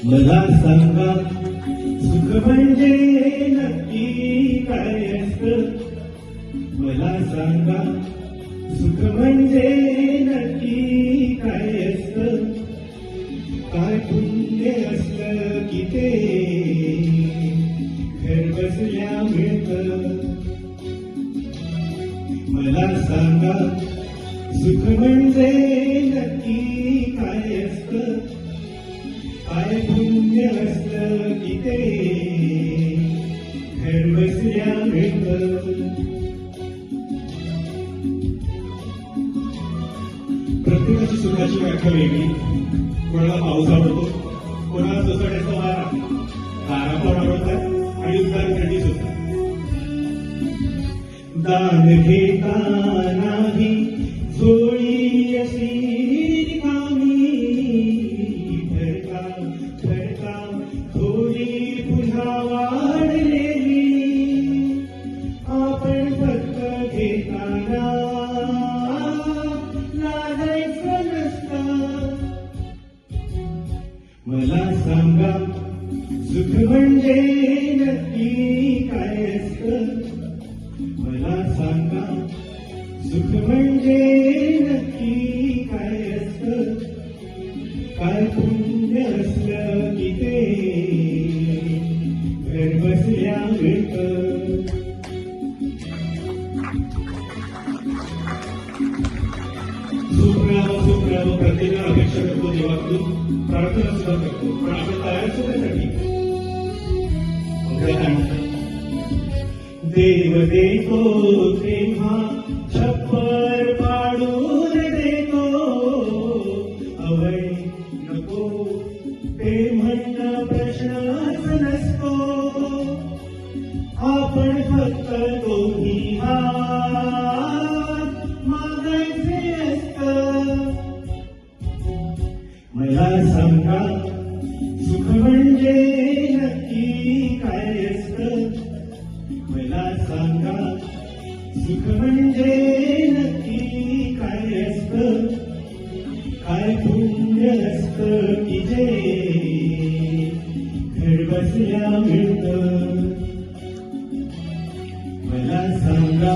मला सांगा सुख म्हणजे नक्की काय असतं. मला सांगा सुख म्हणजे नक्की काय असतं. काय पुण्य असलं की ते घर बसल्या मिळतं. मला सांगा सुख म्हणजे नक्की काय असतं. काय पुण्य असलं की ते घर बसल्या मिळतं. प्रत्येकाची सुखाची व्याख्या वेगळी. कोणाला पाऊस आवडतो, कोणाला सोसाट्याचा वारा, तारा पण आवडतात आणि उद्गार थंडी सुद्धा. दान घेतानाही जोळी अशी रिकामी, फरका थोडी पुन्हा वाढलेली. आपण फक्त घेताना लाजायचं नसतं. मला सांगा सुख म्हणजे नक्की काय असतं. मला सांगा सुख म्हणजे नक्की काय असतं. काय पुण्य असलं की ते घर बसल्या मिळतं. सुख मिळावं प्रत्येकाला अपेक्षा करतो, देवाकडून प्रार्थना सुद्धा करतो. पण आपण तयार सुद्धासाठी देव देतो तेव्हा छप्पर पाडून देतो. अवय नको ते म्हणणं प्रश्नच नसतो. आपण फक्त दोन्ही हात मागायचे असतं. मला सांगा सुख म्हणजे नक्की काय असतं. मला सांगा सुख म्हणजे नक्की काय असतं. काय पुण्य असतं की जे घर बसल्या मिळतं. मला सांगा